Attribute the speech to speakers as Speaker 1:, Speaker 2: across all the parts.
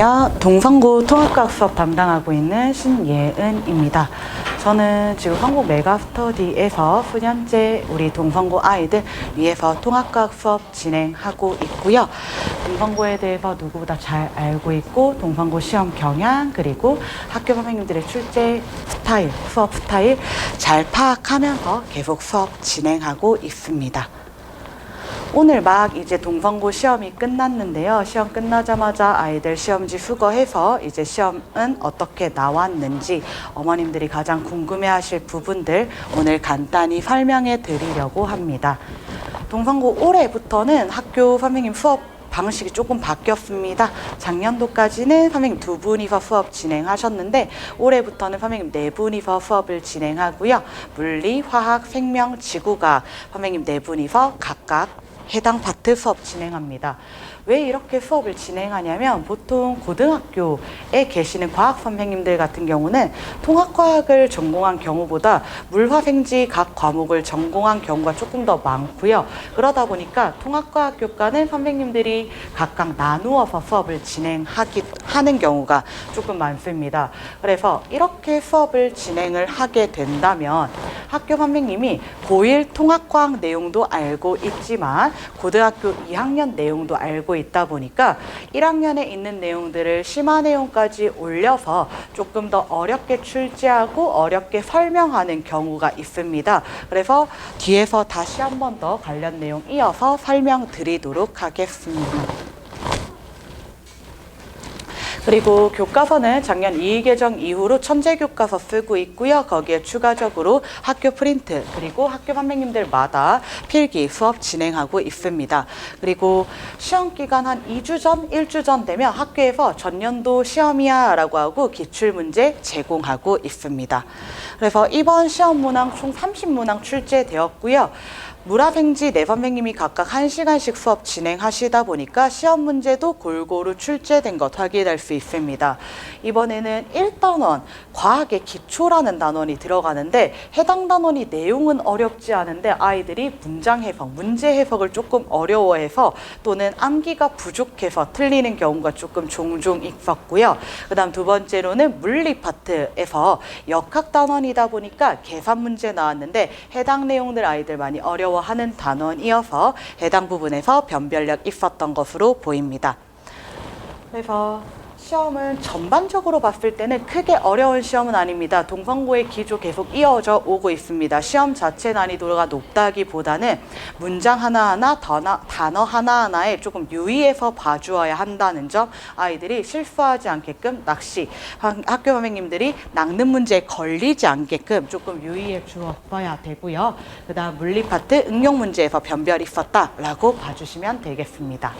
Speaker 1: 안녕하세요. 동성고 통합과학 수업 담당하고 있는 신예은입니다. 저는 지금 한국 메가스터디에서 수년째 우리 동성고 아이들 위해서 통합과학 수업 진행하고 있고요. 동성고에 대해서 누구보다 잘 알고 있고 동성고 시험 경향 그리고 학교 선생님들의 출제 스타일, 수업 스타일 잘 파악하면서 계속 수업 진행하고 있습니다. 오늘 막 이제 동성고 시험이 끝났는데요. 시험 끝나자마자 아이들 시험지 수거해서 이제 시험은 어떻게 나왔는지 어머님들이 가장 궁금해하실 부분들 오늘 간단히 설명해 드리려고 합니다. 동성고 올해부터는 학교 선생님 수업 방식이 조금 바뀌었습니다. 작년도까지는 선생님 2분이서 수업 진행하셨는데 올해부터는 선생님 4분이서 수업을 진행하고요. 물리, 화학, 생명, 지구과학 선생님 4분이서 각각 해당 파트 수업 진행합니다. 왜 이렇게 수업을 진행하냐면 보통 고등학교에 계시는 과학 선생님들 같은 경우는 통합과학을 전공한 경우보다 물화생지 각 과목을 전공한 경우가 조금 더 많고요. 그러다 보니까 통합과학 교과는 선생님들이 각각 나누어서 수업을 하는 경우가 조금 많습니다. 그래서 이렇게 수업을 진행을 하게 된다면 학교 선생님이 고1 통합과학 내용도 알고 있지만 고등학교 2학년 내용도 알고 있다 보니까 1학년에 있는 내용들을 심화 내용까지 올려서 조금 더 어렵게 출제하고 어렵게 설명하는 경우가 있습니다. 그래서 뒤에서 다시 한 번 더 관련 내용 이어서 설명드리도록 하겠습니다. 그리고 교과서는 작년 2개정 이후로 천재교과서 쓰고 있고요. 거기에 추가적으로 학교 프린트 그리고 학교 선생님들마다 필기 수업 진행하고 있습니다. 그리고 시험 기간 한 2주 전, 1주 전 되면 학교에서 전년도 시험이야 라고 하고 기출문제 제공하고 있습니다. 그래서 이번 시험 문항 총 30문항 출제되었고요. 물화생지 네 선생님이 각각 1시간씩 수업 진행하시다 보니까 시험 문제도 골고루 출제된 것 확인할 수 있습니다. 이번에는 1단원 과학의 기초라는 단원이 들어가는데 해당 단원이 내용은 어렵지 않은데 아이들이 문장 해석, 문제 해석을 조금 어려워해서 또는 암기가 부족해서 틀리는 경우가 조금 종종 있었고요. 그 다음 두 번째로는 물리 파트에서 역학 단원이다 보니까 계산 문제 나왔는데 해당 내용들 아이들 많이 어려워하는 단원이어서 해당 부분에서 변별력 있었던 것으로 보입니다. 그래서 시험은 전반적으로 봤을 때는 크게 어려운 시험은 아닙니다. 동성고의 기조 계속 이어져 오고 있습니다. 시험 자체 난이도가 높다기보다는 문장 하나하나, 단어 하나하나에 조금 유의해서 봐주어야 한다는 점, 아이들이 실수하지 않게끔 낚시, 학교 선생님들이 낚는 문제에 걸리지 않게끔 조금 유의해 주어야 되고요. 그 다음 물리 파트 응용 문제에서 변별이 있었다라고 봐주시면 되겠습니다.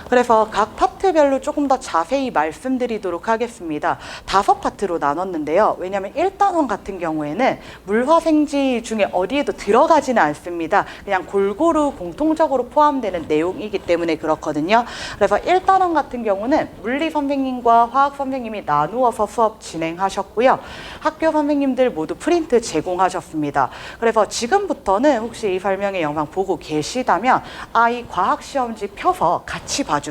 Speaker 1: 그래서 각 파트별로 조금 더 자세히 말씀드리도록 하겠습니다. 5파트로 나눴는데요. 왜냐하면 1단원 같은 경우에는 물화생지 중에 어디에도 들어가지는 않습니다. 그냥 골고루 공통적으로 포함되는 내용이기 때문에 그렇거든요. 그래서 1단원 같은 경우는 물리 선생님과 화학 선생님이 나누어서 수업 진행하셨고요. 학교 선생님들 모두 프린트 제공하셨습니다. 그래서 지금부터는 혹시 이 설명의 영상 보고 계시다면 아이 과학시험지 펴서 같이 봐주세요.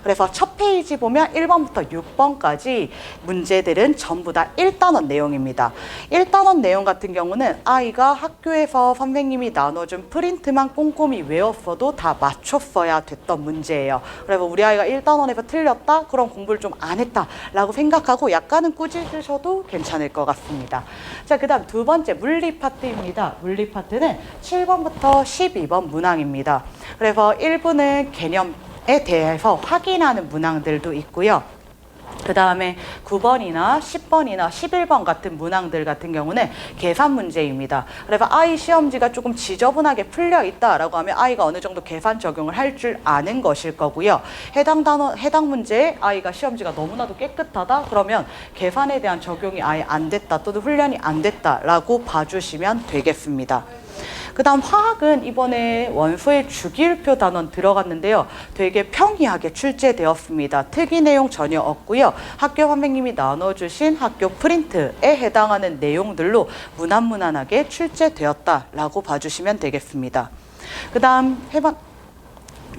Speaker 1: 그래서 첫 페이지 보면 1번부터 6번까지 문제들은 전부 다 1단원 내용입니다. 1단원 내용 같은 경우는 아이가 학교에서 선생님이 나눠준 프린트만 꼼꼼히 외웠어도 다 맞췄어야 됐던 문제예요. 그래서 우리 아이가 1단원에서 틀렸다? 그럼 공부를 좀 안 했다 라고 생각하고 약간은 꾸짖으셔도 괜찮을 것 같습니다. 자, 그 다음 두 번째 물리 파트입니다. 물리 파트는 7번부터 12번 문항입니다. 그래서 1부는 개념에 대해서 확인하는 문항들도 있고요. 그 다음에 9번이나 10번이나 11번 같은 문항들 같은 경우는 계산 문제입니다. 그래서 아이 시험지가 조금 지저분하게 풀려 있다라고 하면 아이가 어느 정도 계산 적용을 할 줄 아는 것일 거고요. 해당 문제에 아이가 시험지가 너무나도 깨끗하다? 그러면 계산에 대한 적용이 아예 안 됐다 또는 훈련이 안 됐다라고 봐주시면 되겠습니다. 그 다음 화학은 이번에 원소의 주기율표 단원 들어갔는데요. 되게 평이하게 출제되었습니다. 특이 내용 전혀 없고요. 학교 선생님이 나눠주신 학교 프린트에 해당하는 내용들로 무난무난하게 출제되었다라고 봐주시면 되겠습니다. 그 다음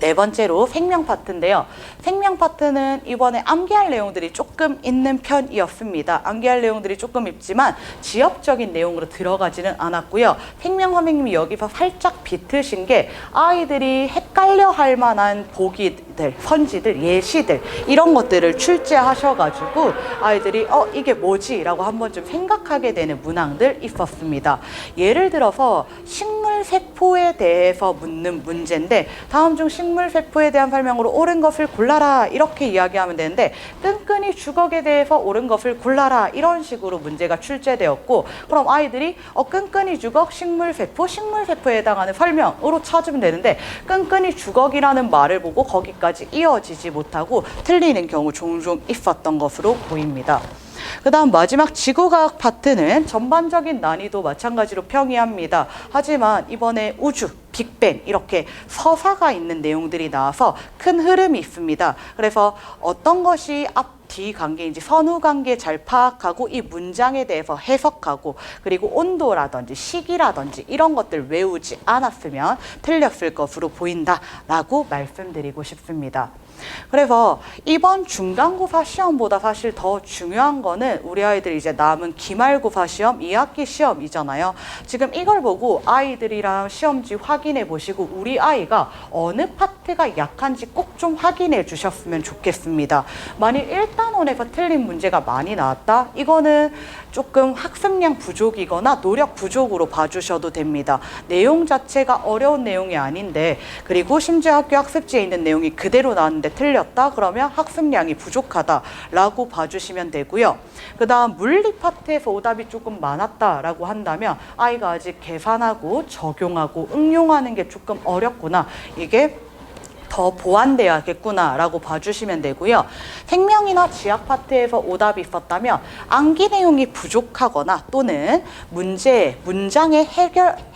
Speaker 1: 네 번째로 생명 파트인데요. 생명 파트는 이번에 암기할 내용들이 조금 있는 편이었습니다. 암기할 내용들이 조금 있지만 지엽적인 내용으로 들어가지는 않았고요. 생명 선생님이 여기서 살짝 비트신 게 아이들이 헷갈려 할 만한 보기들, 선지들, 예시들 이런 것들을 출제하셔가지고 아이들이 이게 뭐지? 라고 한번 좀 생각하게 되는 문항들 있었습니다. 예를 들어서 식물세포에 대해서 묻는 문제인데 다음 중 식물세포에 대한 설명으로 옳은 것을 골라라 이렇게 이야기하면 되는데 끈끈이 주걱에 대해서 옳은 것을 골라라 이런 식으로 문제가 출제되었고 그럼 아이들이 끈끈이 주걱 식물세포에 해당하는 설명으로 찾으면 되는데 끈끈이 주걱이라는 말을 보고 거기까지 이어지지 못하고 틀리는 경우 종종 있었던 것으로 보입니다. 그 다음 마지막 지구과학 파트는 전반적인 난이도 마찬가지로 평이합니다. 하지만 이번에 우주, 빅뱅 이렇게 서사가 있는 내용들이 나와서 큰 흐름이 있습니다. 그래서 어떤 것이 뒤 관계인지 선후 관계 잘 파악하고 이 문장에 대해서 해석하고 그리고 온도라든지 시기라든지 이런 것들 외우지 않았으면 틀렸을 것으로 보인다라고 말씀드리고 싶습니다. 그래서 이번 중간고사 시험보다 사실 더 중요한 거는 우리 아이들이 이제 남은 기말고사 시험, 2학기 시험이잖아요. 지금 이걸 보고 아이들이랑 시험지 확인해 보시고 우리 아이가 어느 파트가 약한지 꼭 좀 확인해 주셨으면 좋겠습니다. 만일 1단원에서 틀린 문제가 많이 나왔다? 이거는 조금 학습량 부족이거나 노력 부족으로 봐주셔도 됩니다. 내용 자체가 어려운 내용이 아닌데 그리고 심지어 학교 학습지에 있는 내용이 그대로 나왔는데 틀렸다? 그러면 학습량이 부족하다라고 봐주시면 되고요. 그 다음 물리 파트에서 오답이 조금 많았다라고 한다면 아이가 아직 계산하고 적용하고 응용하는 게 조금 어렵구나. 이게 더 보완돼야겠구나라고 봐주시면 되고요. 생명이나 지학 파트에서 오답이 있었다면 암기 내용이 부족하거나 또는 문장의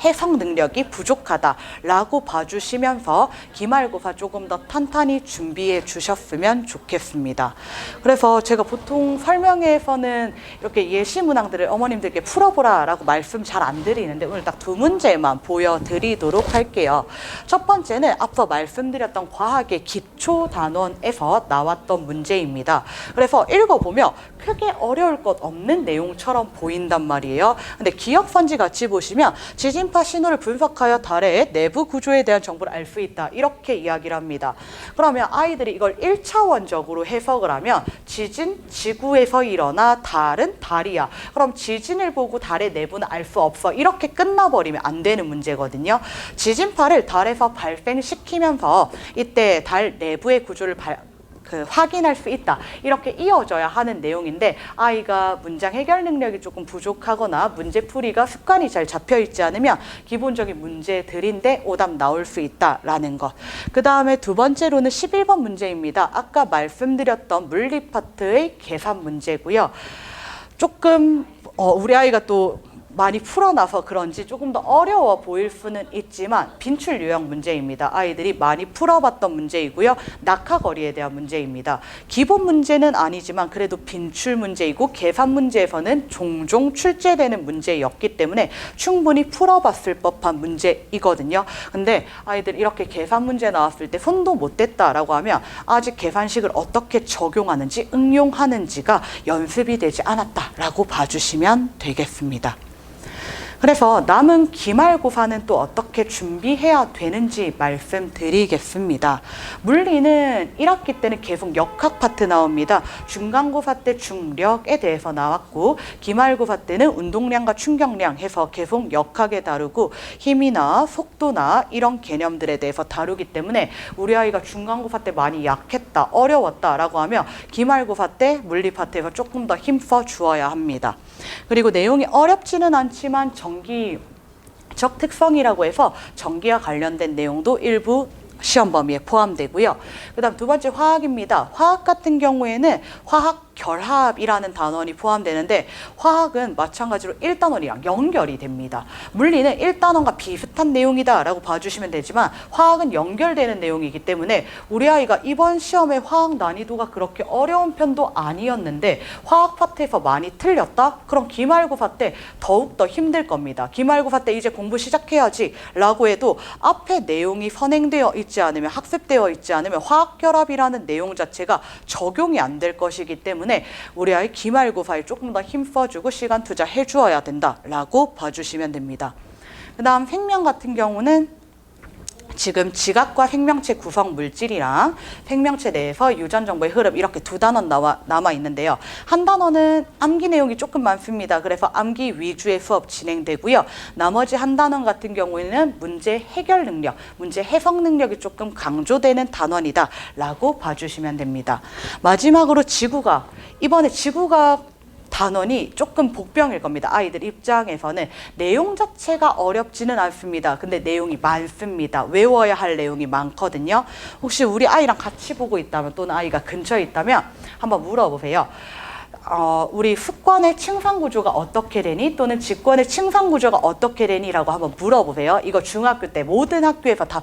Speaker 1: 해석 능력이 부족하다라고 봐주시면서 기말고사 조금 더 탄탄히 준비해 주셨으면 좋겠습니다. 그래서 제가 보통 설명회에서는 이렇게 예시 문항들을 어머님들께 풀어보라라고 말씀 잘 안 드리는데 오늘 딱 두 문제만 보여드리도록 할게요. 첫 번째는 앞서 말씀드렸던 과학의 기초 단원에서 나왔던 문제입니다. 그래서 읽어보면 크게 어려울 것 없는 내용처럼 보인단 말이에요. 근데 기억선지 같이 보시면 지진파 신호를 분석하여 달의 내부 구조에 대한 정보를 알 수 있다. 이렇게 이야기를 합니다. 그러면 아이들이 이걸 1차원적으로 해석을 하면 지진, 지구에서 일어나 달은 달이야. 그럼 지진을 보고 달의 내부는 알 수 없어. 이렇게 끝나버리면 안 되는 문제거든요. 지진파를 달에서 발생시키면서 이때 달 내부의 구조를 확인할 수 있다. 이렇게 이어져야 하는 내용인데 아이가 문장 해결 능력이 조금 부족하거나 문제풀이가 습관이 잘 잡혀있지 않으면 기본적인 문제들인데 오답 나올 수 있다라는 것. 그 다음에 두 번째로는 11번 문제입니다. 아까 말씀드렸던 물리 파트의 계산 문제고요. 조금 우리 아이가 또 많이 풀어놔서 그런지 조금 더 어려워 보일 수는 있지만 빈출 유형 문제입니다. 아이들이 많이 풀어봤던 문제이고요. 낙하거리에 대한 문제입니다. 기본 문제는 아니지만 그래도 빈출 문제이고 계산 문제에서는 종종 출제되는 문제였기 때문에 충분히 풀어봤을 법한 문제이거든요. 근데 아이들 이렇게 계산 문제 나왔을 때 손도 못 댔다라고 하면 아직 계산식을 어떻게 적용하는지 응용하는지가 연습이 되지 않았다라고 봐주시면 되겠습니다. 그래서 남은 기말고사는 또 어떻게 준비해야 되는지 말씀드리겠습니다. 물리는 1학기 때는 계속 역학 파트 나옵니다. 중간고사 때 중력에 대해서 나왔고 기말고사 때는 운동량과 충격량 해서 계속 역학에 다루고 힘이나 속도나 이런 개념들에 대해서 다루기 때문에 우리 아이가 중간고사 때 많이 약했다, 어려웠다라고 하면 기말고사 때 물리 파트에서 조금 더 힘써 주어야 합니다. 그리고 내용이 어렵지는 않지만 전기적 특성이라고 해서 전기와 관련된 내용도 일부 시험 범위에 포함되고요. 그 다음 두 번째 화학입니다. 화학 같은 경우에는 화학 결합이라는 단원이 포함되는데 화학은 마찬가지로 1단원이랑 연결이 됩니다. 물리는 1단원과 비슷한 내용이다라고 봐주시면 되지만 화학은 연결되는 내용이기 때문에 우리 아이가 이번 시험의 화학 난이도가 그렇게 어려운 편도 아니었는데 화학 파트에서 많이 틀렸다? 그럼 기말고사 때 더욱더 힘들 겁니다. 기말고사 때 이제 공부 시작해야지 라고 해도 앞에 내용이 선행되어 있지 않으면 학습되어 있지 않으면 화학결합이라는 내용 자체가 적용이 안 될 것이기 때문에 우리 아이 기말고사에 조금 더 힘 써주고 시간 투자해 주어야 된다라고 봐주시면 됩니다. 그 다음 생명 같은 경우는 지금 지각과 생명체 구성 물질이랑 생명체 내에서 유전 정보의 흐름 이렇게 두 단원 남아 있는데요. 한 단원은 암기 내용이 조금 많습니다. 그래서 암기 위주의 수업 진행되고요. 나머지 한 단원 같은 경우에는 문제 해결 능력, 문제 해석 능력이 조금 강조되는 단원이다라고 봐주시면 됩니다. 마지막으로 지구과학. 이번에 지구과학 단원이 조금 복병일 겁니다. 아이들 입장에서는 내용 자체가 어렵지는 않습니다. 근데 내용이 많습니다. 외워야 할 내용이 많거든요. 혹시 우리 아이랑 같이 보고 있다면 또는 아이가 근처에 있다면 한번 물어보세요. 우리 습관의 층상 구조가 어떻게 되니? 또는 직권의 층상 구조가 어떻게 되니? 라고 한번 물어보세요. 이거 중학교 때 모든 학교에서 다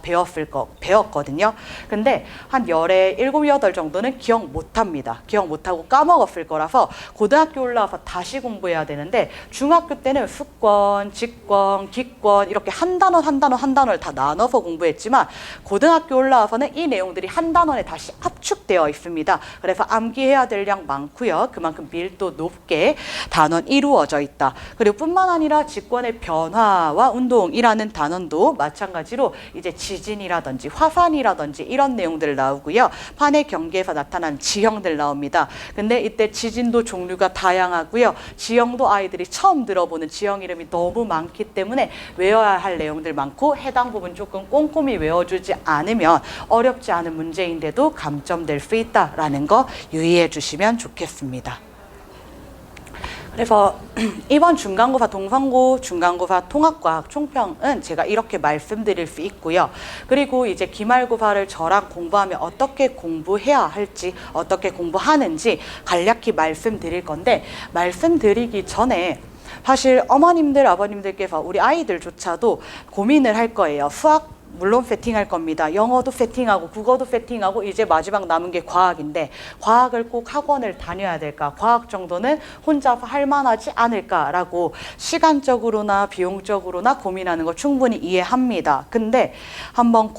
Speaker 1: 배웠거든요. 근데 한 열에 7, 8 정도는 기억 못합니다. 기억 못하고 까먹었을 거라서 고등학교 올라와서 다시 공부해야 되는데 중학교 때는 습권, 직권, 기권 이렇게 한 단원을 다 나눠서 공부했지만 고등학교 올라와서는 이 내용들이 한 단원에 다시 압축되어 있습니다. 그래서 암기해야 될 양 많고요. 그만큼 밀도 높게 단원 이루어져 있다. 그리고 뿐만 아니라 직권의 변화와 운동이라는 단원도 마찬가지로 이제 지진이라든지 화산이라든지 이런 내용들 나오고요. 판의 경계에서 나타난 지형들 나옵니다. 근데 이때 지진도 종류가 다양하고요. 지형도 아이들이 처음 들어보는 지형 이름이 너무 많기 때문에 외워야 할 내용들 많고 해당 부분 조금 꼼꼼히 외워주지 않으면 어렵지 않은 문제인데도 감점될 수 있다라는 거 유의해 주시면 좋겠습니다. 그래서 이번 중간고사 동성고 중간고사 통합과학 총평은 제가 이렇게 말씀드릴 수 있고요. 그리고 이제 기말고사를 저랑 공부하면 어떻게 공부해야 할지 어떻게 공부하는지 간략히 말씀드릴 건데 말씀드리기 전에 사실 어머님들 아버님들께서 우리 아이들조차도 고민을 할 거예요. 수학 물론 세팅할 겁니다. 영어도 세팅하고 국어도 세팅하고 이제 마지막 남은 게 과학인데 과학을 꼭 학원을 다녀야 될까? 과학 정도는 혼자서 할 만하지 않을까라고 시간적으로나 비용적으로나 고민하는 거 충분히 이해합니다. 근데 한번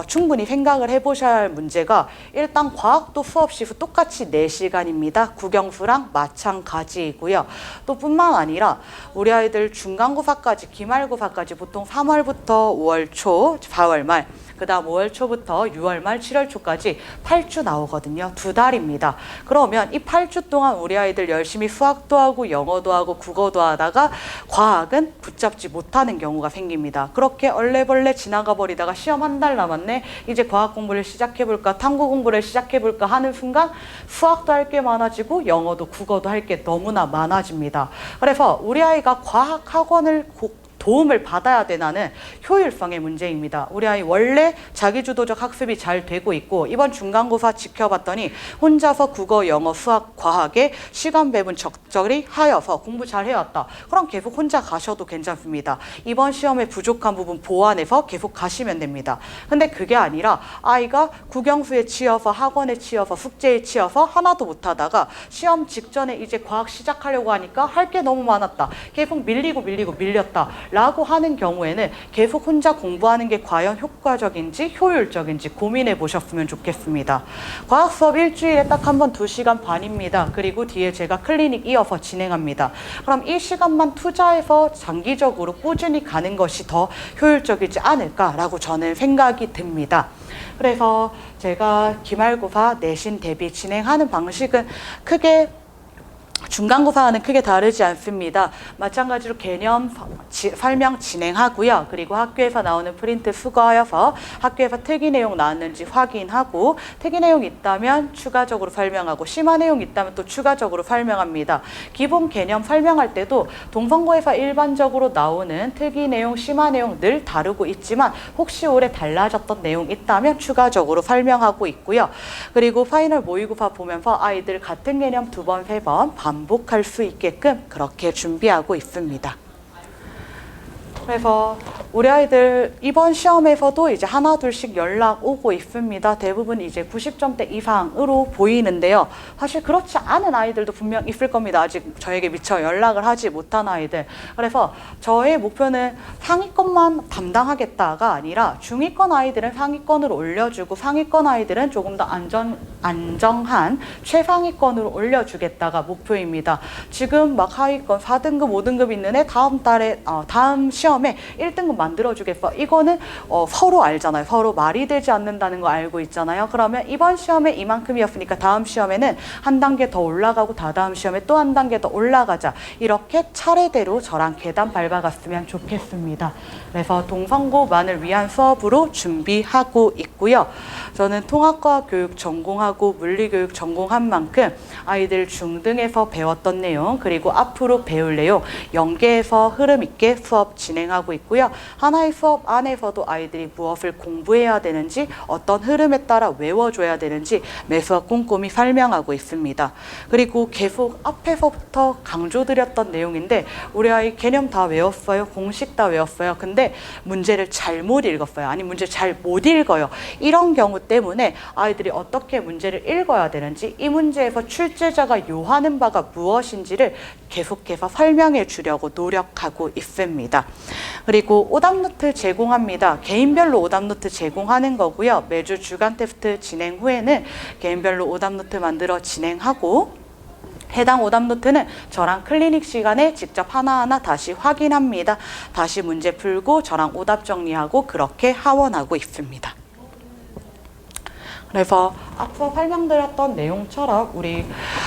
Speaker 1: 충분히 생각을 해보셔야 할 문제가 일단 과학도 수업 시수 똑같이 4시간입니다. 국영수랑 마찬가지이고요. 또 뿐만 아니라 우리 아이들 중간고사까지 기말고사까지 보통 3월부터 5월 초 4월 말, 그 다음 5월 초부터 6월 말, 7월 초까지 8주 나오거든요. 2달입니다. 그러면 이 8주 동안 우리 아이들 열심히 수학도 하고 영어도 하고 국어도 하다가 과학은 붙잡지 못하는 경우가 생깁니다. 그렇게 얼레벌레 지나가 버리다가 시험 한 달 남았네. 이제 과학 공부를 시작해볼까, 탐구 공부를 시작해볼까 하는 순간 수학도 할 게 많아지고 영어도 국어도 할 게 너무나 많아집니다. 그래서 우리 아이가 과학 학원을 도움을 받아야 되나는 효율성의 문제입니다. 우리 아이 원래 자기주도적 학습이 잘 되고 있고 이번 중간고사 지켜봤더니 혼자서 국어, 영어, 수학, 과학에 시간 배분 적절히 하여서 공부 잘 해왔다. 그럼 계속 혼자 가셔도 괜찮습니다. 이번 시험에 부족한 부분 보완해서 계속 가시면 됩니다. 근데 그게 아니라 아이가 국영수에 치여서 학원에 치여서 숙제에 치여서 하나도 못하다가 시험 직전에 이제 과학 시작하려고 하니까 할 게 너무 많았다. 계속 밀렸다. 라고 하는 경우에는 계속 혼자 공부하는 게 과연 효과적인지 효율적인지 고민해 보셨으면 좋겠습니다. 과학 수업 일주일에 딱 한 번 2시간 반입니다. 그리고 뒤에 제가 클리닉 이어서 진행합니다. 그럼 이 시간만 투자해서 장기적으로 꾸준히 가는 것이 더 효율적이지 않을까라고 저는 생각이 듭니다. 그래서 제가 기말고사 내신 대비 진행하는 방식은 크게 중간고사와는 크게 다르지 않습니다. 마찬가지로 개념 설명 진행하고요. 그리고 학교에서 나오는 프린트 수거하여서 학교에서 특이 내용 나왔는지 확인하고 특이 내용 있다면 추가적으로 설명하고 심화 내용 있다면 또 추가적으로 설명합니다. 기본 개념 설명할 때도 동성고에서 일반적으로 나오는 특이 내용, 심화 내용 늘 다루고 있지만 혹시 올해 달라졌던 내용 있다면 추가적으로 설명하고 있고요. 그리고 파이널 모의고사 보면서 아이들 같은 개념 2번, 3번 반복할 수 있게끔 그렇게 준비하고 있습니다. 그래서 우리 아이들 이번 시험에서도 이제 하나 둘씩 연락 오고 있습니다. 대부분 이제 90점대 이상으로 보이는데요. 사실 그렇지 않은 아이들도 분명 있을 겁니다. 아직 저에게 미처 연락을 하지 못한 아이들. 그래서 저의 목표는 상위권만 담당하겠다가 아니라 중위권 아이들은 상위권으로 올려주고 상위권 아이들은 조금 더 안정한 최상위권으로 올려주겠다가 목표입니다. 지금 막 하위권 4등급, 5등급 있는 애 다음 달에 다음 시험에 1등급 만들어주겠어. 이거는 서로 알잖아요. 서로 말이 되지 않는다는 거 알고 있잖아요. 그러면 이번 시험에 이만큼이었으니까 다음 시험에는 한 단계 더 올라가고 다다음 시험에 또 한 단계 더 올라가자. 이렇게 차례대로 저랑 계단 밟아갔으면 좋겠습니다. 그래서 동성고만을 위한 수업으로 준비하고 있고요. 저는 통합과학 교육 전공하고 물리교육 전공한 만큼 아이들 중등에서 배웠던 내용 그리고 앞으로 배울 내용 연계해서 흐름 있게 수업 진행하고 있고요. 하나의 수업 안에서도 아이들이 무엇을 공부해야 되는지 어떤 흐름에 따라 외워줘야 되는지 매 수업 꼼꼼히 설명하고 있습니다. 그리고 계속 앞에서부터 강조드렸던 내용인데 우리 아이 개념 다 외웠어요. 공식 다 외웠어요. 근데 문제를 잘못 읽었어요. 아니 문제를 잘 못 읽어요. 이런 경우 때문에 아이들이 어떻게 문제를 읽어야 되는지 이 문제에서 출제자가 요하는 바가 무엇인지를 계속해서 설명해 주려고 노력하고 있습니다. 그리고 오답노트 제공합니다. 개인별로 오답노트 제공하는 거고요. 매주 주간 테스트 진행 후에는 개인별로 오답노트 만들어 진행하고 해당 오답노트는 저랑 클리닉 시간에 직접 하나하나 다시 확인합니다. 다시 문제 풀고 저랑 오답 정리하고 그렇게 하원하고 있습니다. 그래서 앞서 설명드렸던 내용처럼 우리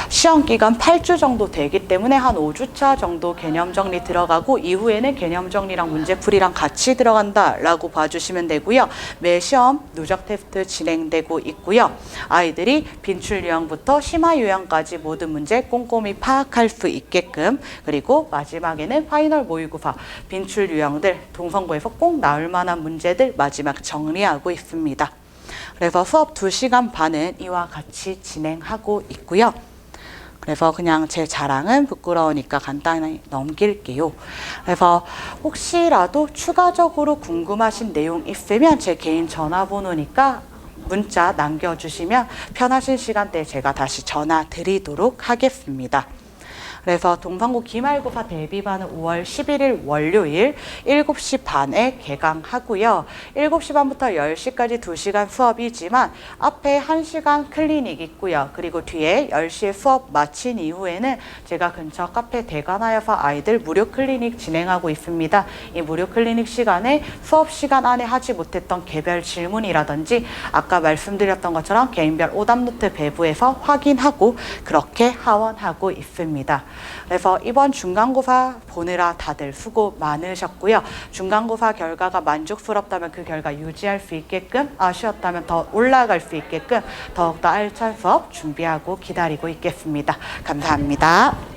Speaker 1: 시험 기간 8주 정도 되기 때문에 한 5주차 정도 개념 정리 들어가고 이후에는 개념 정리랑 문제풀이랑 같이 들어간다라고 봐주시면 되고요. 매 시험 누적 테스트 진행되고 있고요. 아이들이 빈출 유형부터 심화 유형까지 모든 문제 꼼꼼히 파악할 수 있게끔 그리고 마지막에는 파이널 모의고사 빈출 유형들 동성고에서 꼭 나올 만한 문제들 마지막 정리하고 있습니다. 그래서 수업 2시간 반은 이와 같이 진행하고 있고요. 그래서 그냥 제 자랑은 부끄러우니까 간단히 넘길게요. 그래서 혹시라도 추가적으로 궁금하신 내용 있으면 제 개인 전화번호니까 문자 남겨주시면 편하신 시간대에 제가 다시 전화 드리도록 하겠습니다. 그래서 동성고 기말고사 대비반은 5월 11일 월요일 7시 반에 개강하고요. 7시 반부터 10시까지 2시간 수업이지만 앞에 1시간 클리닉 있고요. 그리고 뒤에 10시에 수업 마친 이후에는 제가 근처 카페 대관하여서 아이들 무료 클리닉 진행하고 있습니다. 이 무료 클리닉 시간에 수업 시간 안에 하지 못했던 개별 질문이라든지 아까 말씀드렸던 것처럼 개인별 오답노트 배부해서 확인하고 그렇게 하원하고 있습니다. 그래서 이번 중간고사 보느라 다들 수고 많으셨고요. 중간고사 결과가 만족스럽다면 그 결과 유지할 수 있게끔 아쉬웠다면 더 올라갈 수 있게끔 더욱더 알찬 수업 준비하고 기다리고 있겠습니다. 감사합니다.